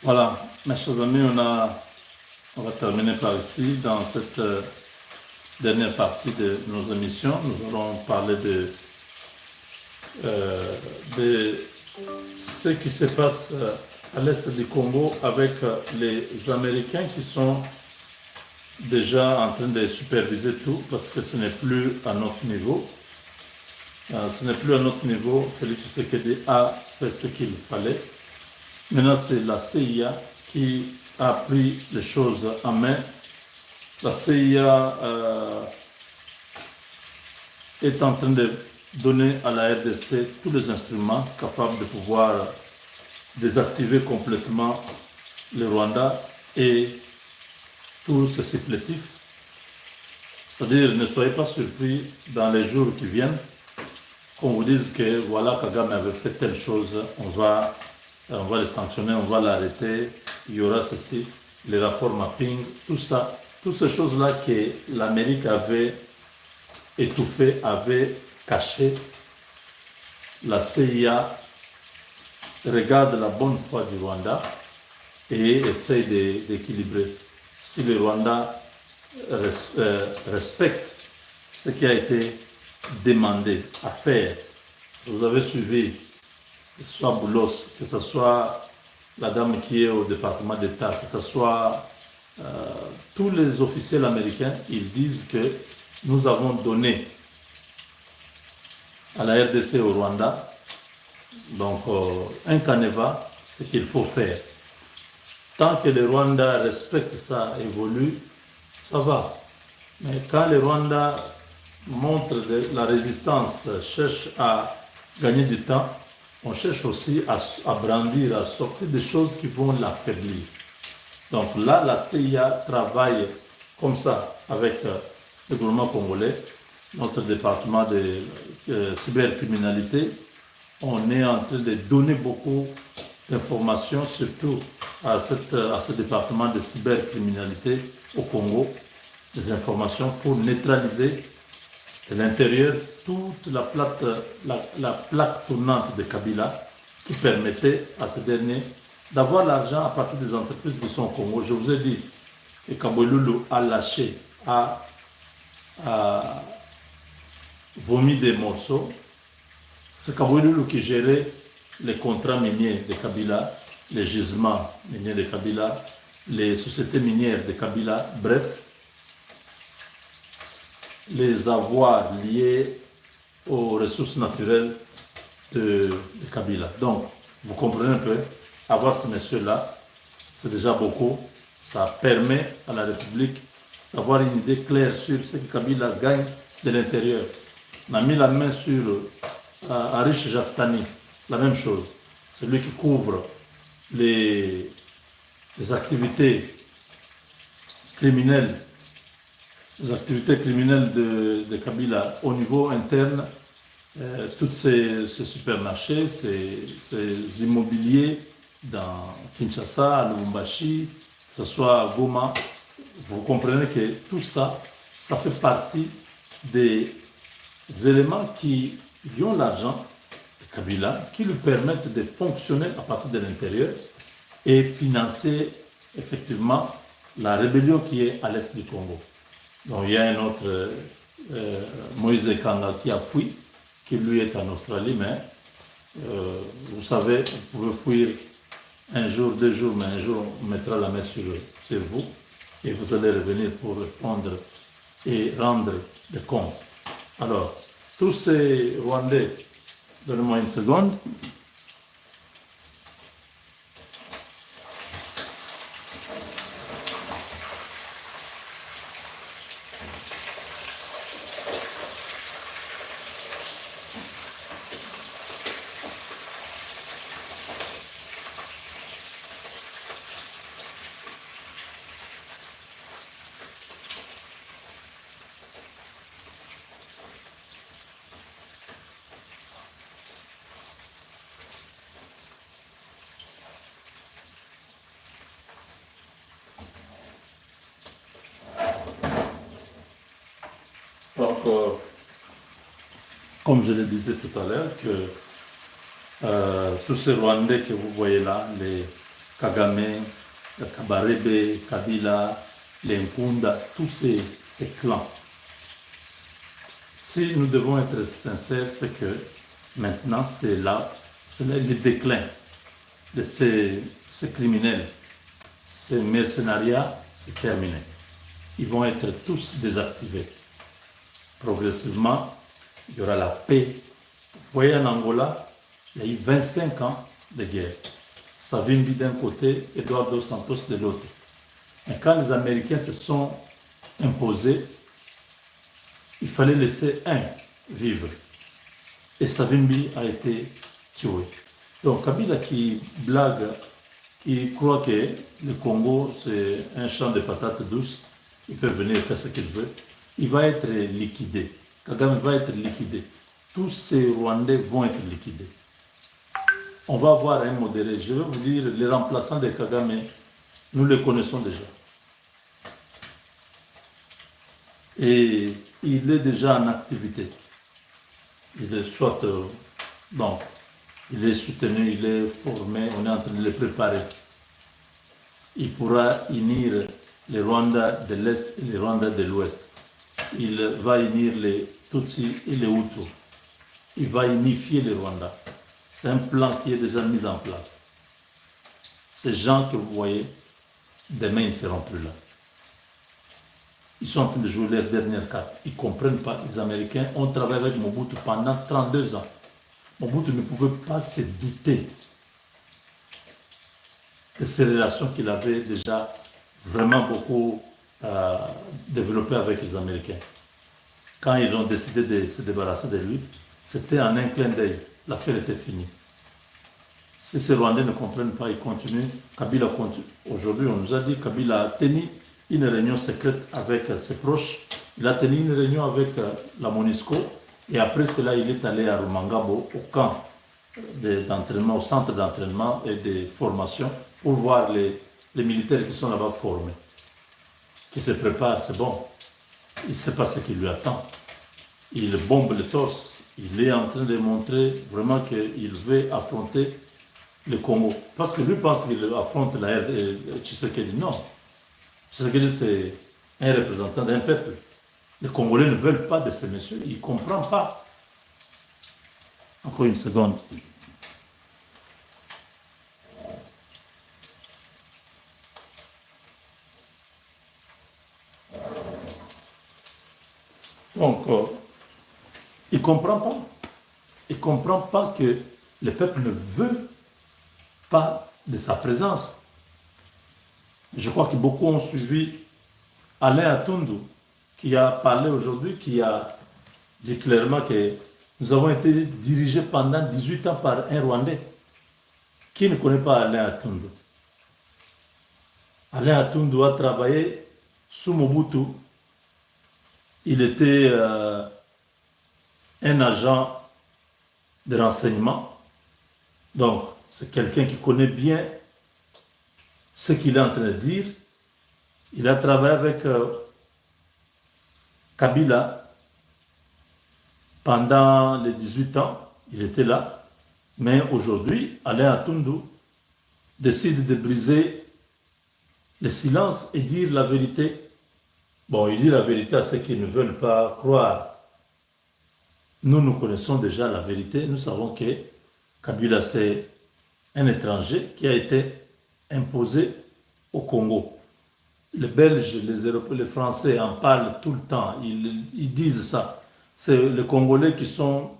Voilà, mes chers amis, on va terminer par ici. Dans cette dernière partie de nos émissions, nous allons parler de ce qui se passe à l'est du Congo avec les Américains qui sont déjà en train de superviser tout parce que ce n'est plus à notre niveau. Ce n'est plus à notre niveau. Félix Tshisekedi a fait ce qu'il fallait. Maintenant, c'est la CIA qui a pris les choses en main. La CIA est en train de donner à la RDC tous les instruments capables de pouvoir désactiver complètement le Rwanda et tous ses supplétifs. C'est-à-dire, ne soyez pas surpris dans les jours qui viennent qu'on vous dise que voilà, Kagame avait fait telle chose, on va les sanctionner, on va l'arrêter, il y aura ceci, les rapports mapping, tout ça, toutes ces choses-là que l'Amérique avait étouffées, avait cachées. La CIA regarde la bonne foi du Rwanda et essaye d'équilibrer. Si le Rwanda respecte ce qui a été demandé à faire, vous avez suivi, que ce soit Boulos, que ce soit la dame qui est au département d'État, que ce soit tous les officiels américains, ils disent que nous avons donné à la RDC au Rwanda, donc un canevas, ce qu'il faut faire. Tant que le Rwanda respecte ça, évolue, ça va. Mais quand le Rwanda montre de la résistance, cherche à gagner du temps, on cherche aussi à brandir, à sortir des choses qui vont l'affaiblir. Donc là, la CIA travaille comme ça avec le gouvernement congolais, notre département de cybercriminalité. On est en train de donner beaucoup d'informations, surtout à ce département de cybercriminalité au Congo, des informations pour neutraliser de l'intérieur toute la plaque tournante de Kabila qui permettait à ce dernier d'avoir l'argent à partir des entreprises qui sont au Congo. Je vous ai dit que Kaboululu a lâché, a vomi des morceaux. C'est Kaboululu qui gérait les contrats miniers de Kabila, les gisements miniers de Kabila, les sociétés minières de Kabila, bref, les avoirs liés aux ressources naturelles de Kabila. Donc, vous comprenez un peu, avoir ces messieurs-là, c'est déjà beaucoup. Ça permet à la République d'avoir une idée claire sur ce que Kabila gagne de l'intérieur. On a mis la main sur Arish Jaftani, la même chose. Celui qui couvre les activités criminelles de Kabila au niveau interne, tous ces supermarchés, ces immobiliers dans Kinshasa, à Lubumbashi, que ce soit à Goma, vous comprenez que tout ça, ça fait partie des éléments qui ont l'argent de Kabila, qui lui permettent de fonctionner à partir de l'intérieur et financer effectivement la rébellion qui est à l'est du Congo. Donc il y a un autre Moïse Kanga qui a fui, qui lui est en Australie, mais vous savez, vous pouvez fuir un jour, 2 jours, mais un jour on mettra la main sur vous et vous allez revenir pour répondre et rendre des comptes. Alors, tous ces Rwandais, donnez-moi une seconde. Donc, comme je le disais tout à l'heure, que tous ces Rwandais que vous voyez là, Kagame, Kabarebe, Kabila, les Nkunda, tous ces clans. Si nous devons être sincères, c'est que maintenant, c'est là le déclin de ces criminels. Ces mercenariats, c'est terminé. Ils vont être tous désactivés. Progressivement, il y aura la paix. Vous voyez, en Angola, il y a eu 25 ans de guerre. Savimbi d'un côté, Eduardo Santos de l'autre. Mais quand les Américains se sont imposés, il fallait laisser un vivre. Et Savimbi a été tué. Donc Kabila qui blague, qui croit que le Congo c'est un champ de patates douces, il peut venir faire ce qu'il veut, il va être liquidé. Kagame va être liquidé. Tous ces Rwandais vont être liquidés. On va avoir un modéré. Je vais vous dire, les remplaçants de Kagame, nous les connaissons déjà. Et il est déjà en activité. Il est soit, donc, il est soutenu, il est formé, on est en train de le préparer. Il pourra unir les Rwandais de l'Est et les Rwandais de l'Ouest. Il va unir les Tutsis et les Hutus. Il va unifier les Rwandais. C'est un plan qui est déjà mis en place. Ces gens que vous voyez, demain, ils ne seront plus là. Ils sont en train de jouer leur dernière carte. Ils ne comprennent pas. Les Américains ont travaillé avec Mobutu pendant 32 ans. Mobutu ne pouvait pas se douter de ces relations qu'il avait déjà vraiment beaucoup développées avec les Américains. Quand ils ont décidé de se débarrasser de lui, c'était en un clin d'œil. L'affaire était finie. Si ces Rwandais ne comprennent pas, ils continuent. Kabila continue. Aujourd'hui, on nous a dit que Kabila a tenu une réunion secrète avec ses proches. Il a tenu une réunion avec la MONUSCO. Et après cela, il est allé à Rumangabo, au camp d'entraînement, au centre d'entraînement et de formation, pour voir les militaires qui sont là-bas formés, qui se préparent. C'est bon. Il ne sait pas ce qui lui attend. Il bombe le torse. Il est en train de montrer vraiment qu'il veut affronter le Congo. Parce que lui pense qu'il affronte la Tshisekedi. Non. Tshisekedi, c'est un représentant d'un peuple. Les Congolais ne veulent pas de ces messieurs. Ils ne comprennent pas. Encore une seconde. Donc, il ne comprend pas. Il ne comprend pas que le peuple ne veut pas de sa présence. Je crois que beaucoup ont suivi Alain Atundu, qui a parlé aujourd'hui, qui a dit clairement que nous avons été dirigés pendant 18 ans par un Rwandais. Qui ne connaît pas Alain Atundu? Alain Atundu a travaillé sous Mobutu. Il était un agent de renseignement. Donc, c'est quelqu'un qui connaît bien ce qu'il est en train de dire. Il a travaillé avec Kabila pendant les 18 ans. Il était là. Mais aujourd'hui, Alain Atundu décide de briser le silence et dire la vérité. Bon, il dit la vérité à ceux qui ne veulent pas croire. Nous connaissons déjà la vérité. Nous savons que Kabila, c'est un étranger qui a été imposé au Congo. Les Belges, les Européens, les Français en parlent tout le temps. Ils disent ça. C'est les Congolais qui sont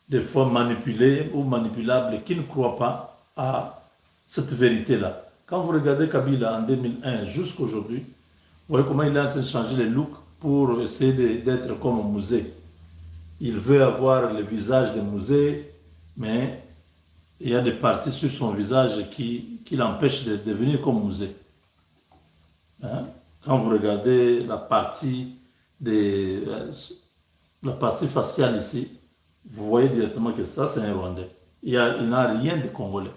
des fois manipulés ou manipulables, qui ne croient pas à cette vérité-là. Quand vous regardez Kabila en 2001 jusqu'à aujourd'hui, vous voyez comment il est en train de changer les looks pour essayer d'être comme un musée. Il veut avoir le visage de musée, mais il y a des parties sur son visage qui l'empêchent de devenir comme musée. Hein? Quand vous regardez la partie faciale ici, vous voyez directement que ça, c'est un Rwandais. Il n'a rien de Congolais.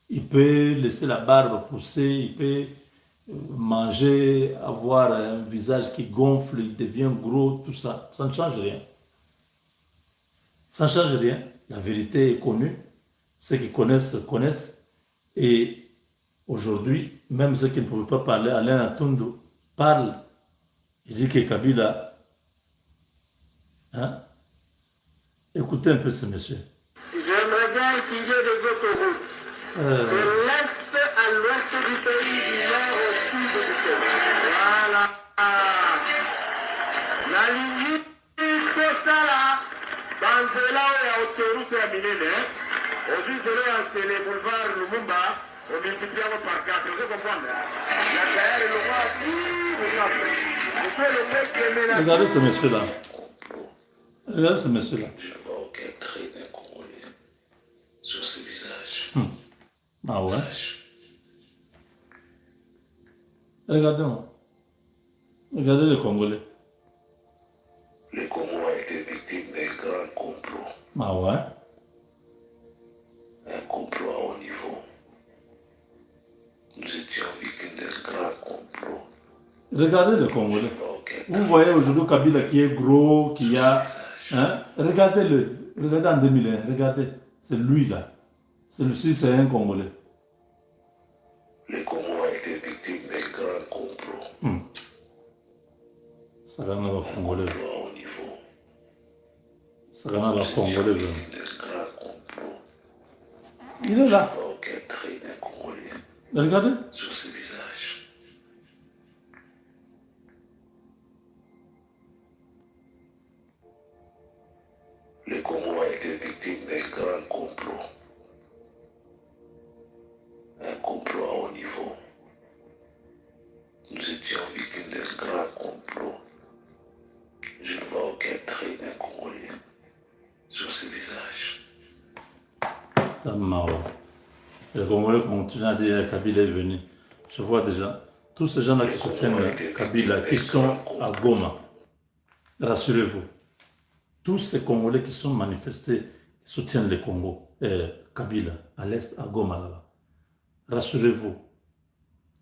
Il peut laisser la barbe pousser, il peut manger, avoir un visage qui gonfle, il devient gros, tout ça. Ça ne change rien. Ça ne change rien. La vérité est connue. Ceux qui connaissent, connaissent. Et Aujourd'hui, même ceux qui ne pouvaient pas parler, Alain Atundu parle. Il dit que Kabila, hein, écoutez un peu ce monsieur. J'aimerais bien qu'il y ait des autoroutes. De l'est à l'ouest du pays, du nord au sud du pays. Voilà. La ligne, c'est ça là. Dans là où il y a autoroute à Milene, aujourd'hui, c'est les boulevards Lumumba, on multiplie par 4. Vous comprenez? La carrière est le roi, regardez ce monsieur-là. Regardez ce monsieur-là. Je vois aucun trait d'un Congolais sur ce visage. Ah ouais. Regardez-moi. Regardez les Congolais. Le Congo a été victime d'un grand complot. Ah ouais. Un complot à haut niveau. Nous étions victimes d'un grand complot. Regardez les Congolais. Vous voyez aujourd'hui Kabila qui est gros, qui a... Hein? Regardez-le. Regardez en 2001. Regardez. C'est lui là. Celui-ci, c'est un Congolais. Le Congo a été victime d'un grand complot. Ça va dans le Congolais. À haut niveau. Ça va dans le Congolais. Victime d'un grand complot. Il est là. Je vois aucun trait d'un Congolais Regardez. sur ce visage. Le Congo a été victime d'un grand complot. Un complot à haut niveau. Nous étions victimes d'un grand complot. Je ne vois aucun trait d'un Congolais sur ce visage. Le Congolais continue à dire Kabila est venu. Je vois déjà tous ces gens-là qui soutiennent Kabila, qui sont à Goma. Rassurez-vous. Tous ces Congolais qui sont manifestés, qui soutiennent le Congo, Kabila, à l'est, à Goma là-bas. Rassurez-vous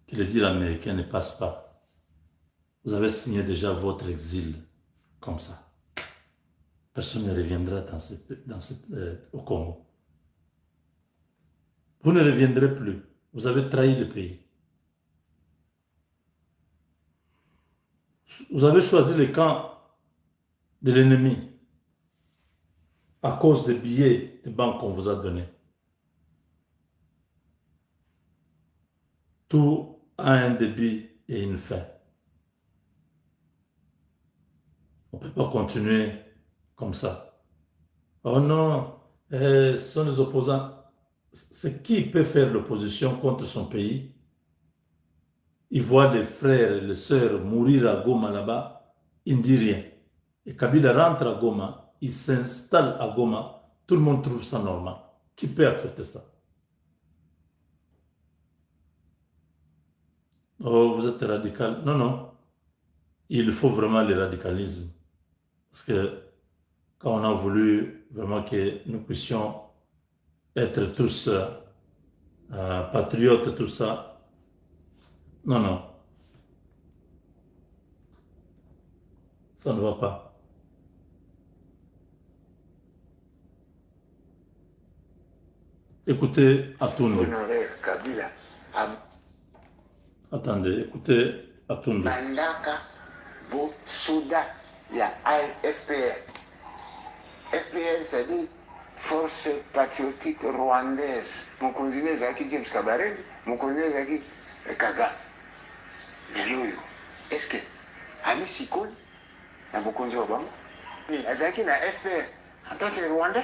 que le deal américain ne passe pas. Vous avez signé déjà votre exil comme ça. Personne ne reviendra au Congo. Vous ne reviendrez plus. Vous avez trahi le pays. Vous avez choisi le camp de l'ennemi à cause des billets de banque qu'on vous a donnés. Tout a un début et une fin. On ne peut pas continuer comme ça. Oh non, ce sont les opposants. C'est qui peut faire l'opposition contre son pays? Il voit les frères et les sœurs mourir à Goma là-bas, il ne dit rien. Et Kabila rentre à Goma, il s'installe à Goma, tout le monde trouve ça normal. Qui peut accepter ça? Oh, vous êtes radical. Non, non. Il faut vraiment le radicalisme. Parce que quand on a voulu vraiment que nous puissions être tous patriotes, tout ça, non, non. Ça ne va pas. Écoutez Atundu. Attendez, écoutez Atundu. Bandaka bo Souda, il y a FPR. FPR, c'est-à-dire Force Patriotique Rwandaise. Mon continent, c'est James Kabarebe. Mon continent, c'est Kaga. Est-ce que Ami Sikol, na Bokonzi Obama, Azaki na FPR, en tant que Rwandais,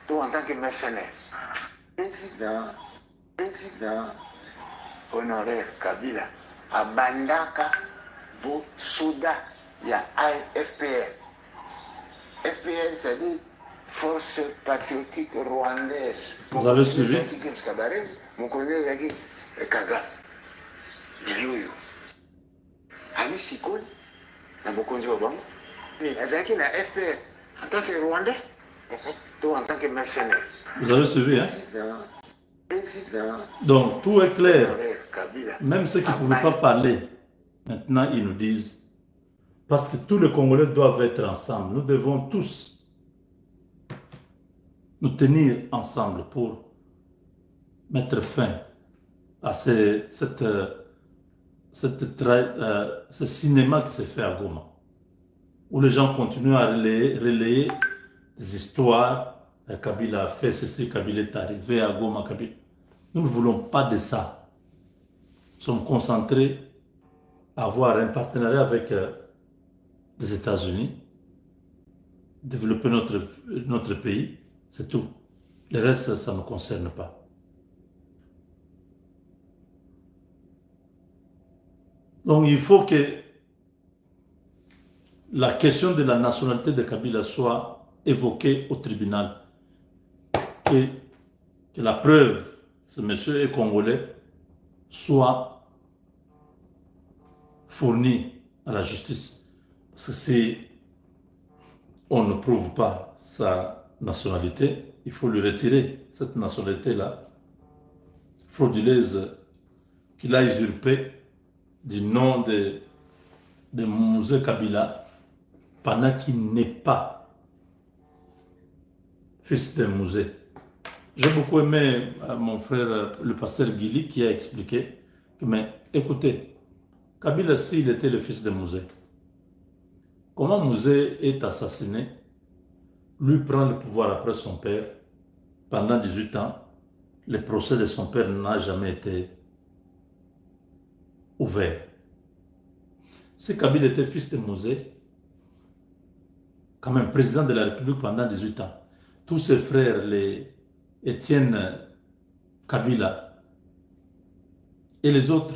ou en tant que mercenaire. Président honoraire Kabila, à Bandaka, Bo Souda, il y a FPR. FPR, c'est-à-dire Force Patriotique Rwandaise. Vous avez suivi? Mon collègue Zaki Kaga. Ami Sikol, na Bokonzi Obama, Azaki na FPR, en tant que Rwandais, ou en tant que mercenaire. Vous avez suivi, hein? Donc, tout est clair. Même ceux qui ne pouvaient pas parler, maintenant, ils nous disent, parce que tous les Congolais doivent être ensemble. Nous devons tous nous tenir ensemble pour mettre fin à ce cinéma qui se fait à Goma, où les gens continuent à relayer des histoires. Kabila a fait ceci, Kabila est arrivé à Goma, Kabila. Nous ne voulons pas de ça. Nous sommes concentrés à avoir un partenariat avec les États-Unis, développer notre pays, c'est tout. Le reste, ça ne nous concerne pas. Donc il faut que la question de la nationalité de Kabila soit évoquée au tribunal. Que la preuve, ce monsieur est congolais, soit fournie à la justice. Parce que si on ne prouve pas sa nationalité, il faut lui retirer cette nationalité-là, frauduleuse, qu'il a usurpée du nom de Mouzé Kabila, pendant qu'il n'est pas fils de Mouzé. J'ai beaucoup aimé mon frère, le pasteur Guili, qui a expliqué que, mais écoutez, Kabila, s'il était le fils de Mouzé, comment Mouzé est assassiné, lui prend le pouvoir après son père, pendant 18 ans, le procès de son père n'a jamais été ouvert. Si Kabila était fils de Mouzé, quand même président de la République pendant 18 ans, tous ses frères, les Étienne Kabila et les autres,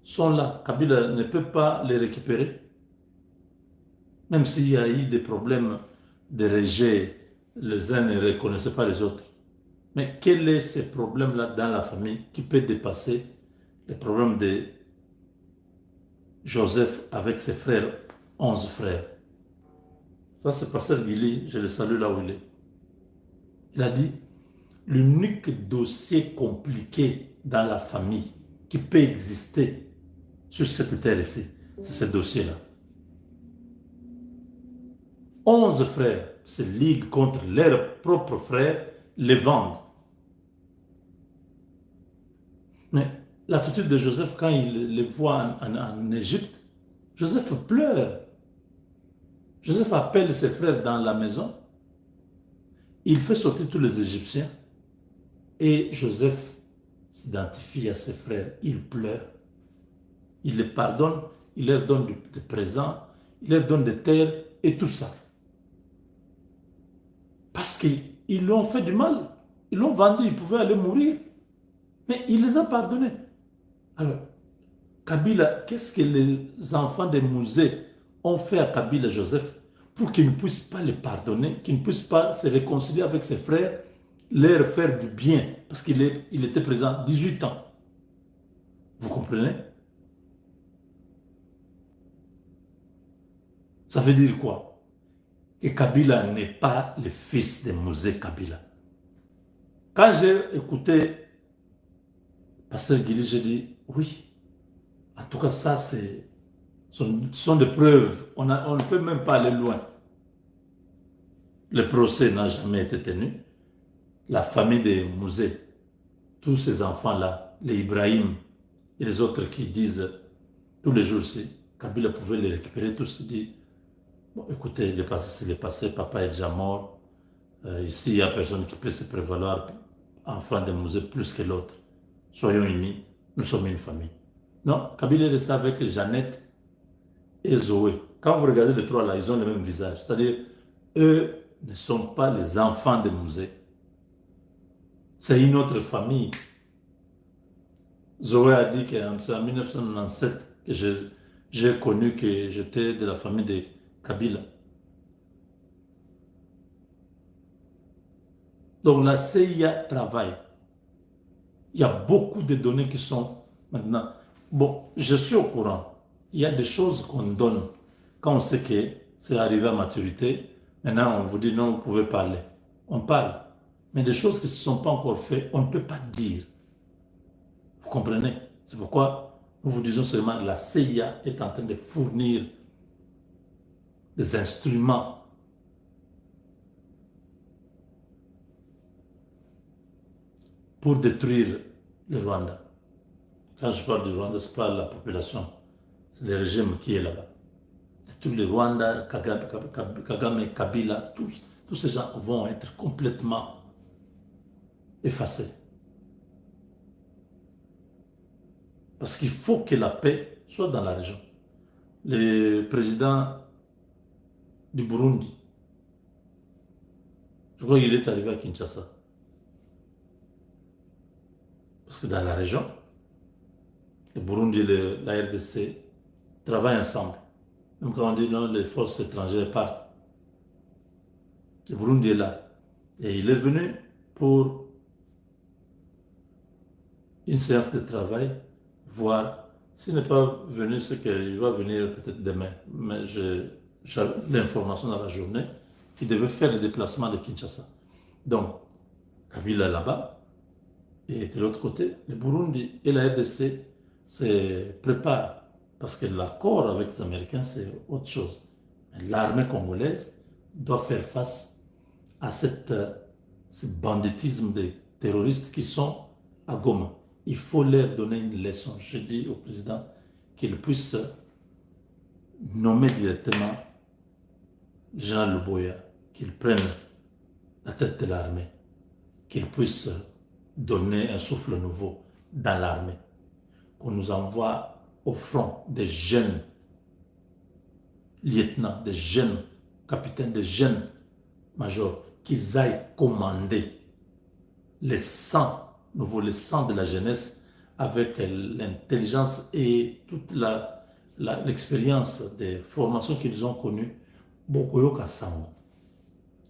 sont là. Kabila ne peut pas les récupérer. Même s'il y a eu des problèmes de rejet, les uns ne reconnaissaient pas les autres. Mais quel est ce problème-là dans la famille qui peut dépasser les problèmes de Joseph avec ses frères, 11 frères? Ça, c'est Pasteur Guili, je le salue là où il est. Il a dit, l'unique dossier compliqué dans la famille qui peut exister sur cette terre ici, c'est ce dossier-là. 11 frères se liguent contre leurs propres frères, les vendent. Mais l'attitude de Joseph, quand il les voit en Égypte, Joseph pleure. Joseph appelle ses frères dans la maison. Il fait sortir tous les Égyptiens. Et Joseph s'identifie à ses frères. Il pleure. Il les pardonne. Il leur donne des présents. Il leur donne des terres et tout ça. Parce qu'ils lui ont fait du mal. Ils l'ont vendu. Ils pouvaient aller mourir. Mais il les a pardonnés. Alors, Kabila, qu'est-ce que les enfants de Mouzé ont fait à Kabila Joseph pour qu'il ne puisse pas les pardonner, qu'il ne puisse pas se réconcilier avec ses frères, leur faire du bien, parce qu'il était présent 18 ans. Vous comprenez? Ça veut dire quoi? Que Kabila n'est pas le fils de Mouzé Kabila. Quand j'ai écouté Pasteur Guili, j'ai dit, oui, en tout cas ça sont des preuves. On ne peut même pas aller loin. Le procès n'a jamais été tenu. La famille de Mouzé, tous ces enfants-là, les Ibrahim et les autres qui disent tous les jours, si Kabila pouvait les récupérer, tous ils disent, bon, écoutez, le passé c'est le passé, papa est déjà mort. Ici, il n'y a personne qui peut se prévaloir enfant de Mouzé plus que l'autre. Soyons unis, nous sommes une famille. Non, Kabila est resté avec Jeannette et Zoé. Quand vous regardez les trois là, ils ont le même visage. C'est-à-dire, eux ne sont pas les enfants de Mouzé. C'est une autre famille. Zoé a dit que c'est en 1997 que j'ai connu que j'étais de la famille de Kabila. Donc la CIA travaille. Il y a beaucoup de données qui sont maintenant... Bon, je suis au courant. Il y a des choses qu'on donne quand on sait que c'est arrivé à maturité. Maintenant, on vous dit non, vous pouvez parler. On parle. Mais des choses qui ne se sont pas encore faites, on ne peut pas dire. Vous comprenez? C'est pourquoi nous vous disons seulement que la CIA est en train de fournir des instruments pour détruire le Rwanda. Quand je parle du Rwanda, ce n'est pas la population, c'est le régime qui est là-bas. Tous les Rwandais, Kagame, Kabila, tous ces gens vont être complètement effacés. Parce qu'il faut que la paix soit dans la région. Le président du Burundi, je crois qu'il est arrivé à Kinshasa. Parce que dans la région, le Burundi et la RDC travaillent ensemble. Même quand on dit non, les forces étrangères partent. Le Burundi est là. Et il est venu pour une séance de travail, voir. S'il n'est pas venu, c'est qu'il va venir peut-être demain. Mais j'ai l'information dans la journée qu'il devait faire le déplacement de Kinshasa. Donc, Kabila est là-bas. Et de l'autre côté, le Burundi et la RDC se préparent. Parce que l'accord avec les Américains, c'est autre chose. L'armée congolaise doit faire face à ce banditisme des terroristes qui sont à Goma. Il faut leur donner une leçon. Je dis au président qu'il puisse nommer directement le général Luboya, qu'il prenne la tête de l'armée, qu'il puisse donner un souffle nouveau dans l'armée, qu'on nous envoie au front des jeunes lieutenants, des jeunes capitaines, des jeunes majors, qu'ils aillent commander les 100 nouveaux, les 100 de la jeunesse avec l'intelligence et toute l'expérience des formations qu'ils ont connues. Bokoyo Kassango,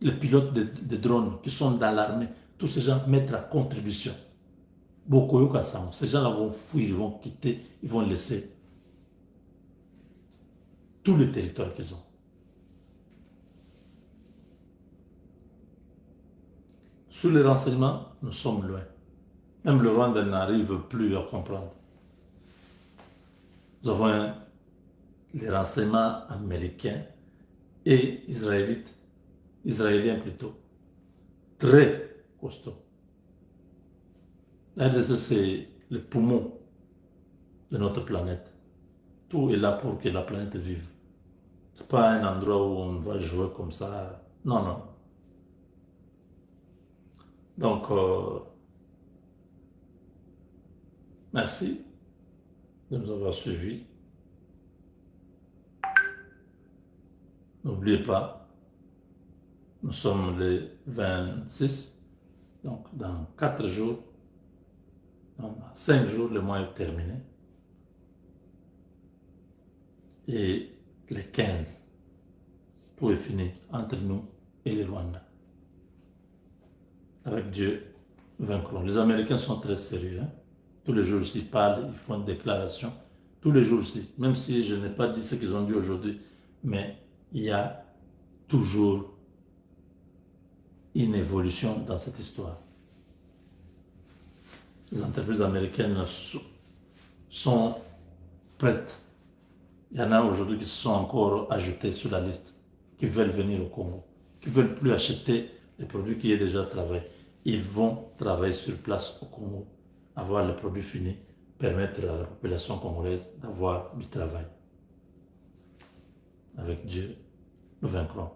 les pilotes de drones qui sont dans l'armée, tous ces gens mettre à contribution. Bokoyo Kassango, ces gens-là vont fuir, ils vont quitter, ils vont laisser tout le territoire qu'ils ont. Sous les renseignements, nous sommes loin. Même le Rwanda n'arrive plus à comprendre. Nous avons les renseignements américains et israéliens plutôt, très costauds. La RDC, c'est le poumon de notre planète. Tout est là pour que la planète vive. Ce n'est pas un endroit où on va jouer comme ça. Non, non. Donc, merci de nous avoir suivis. N'oubliez pas, nous sommes le 26, donc dans 4 jours, dans 5 jours, le mois est terminé. Et les 15, tout est fini entre nous et les Rwandais. Avec Dieu, nous vaincrons. Les Américains sont très sérieux. Hein? Tous les jours, ils parlent, ils font une déclaration. Tous les jours, même si je n'ai pas dit ce qu'ils ont dit aujourd'hui, mais il y a toujours une évolution dans cette histoire. Les entreprises américaines sont prêtes. Il y en a aujourd'hui qui se sont encore ajoutées sur la liste, qui veulent venir au Congo, qui ne veulent plus acheter les produits qui est déjà travaillé. Ils vont travailler sur place au Congo, avoir les produits finis, permettre à la population congolaise d'avoir du travail. Avec Dieu, nous vaincrons.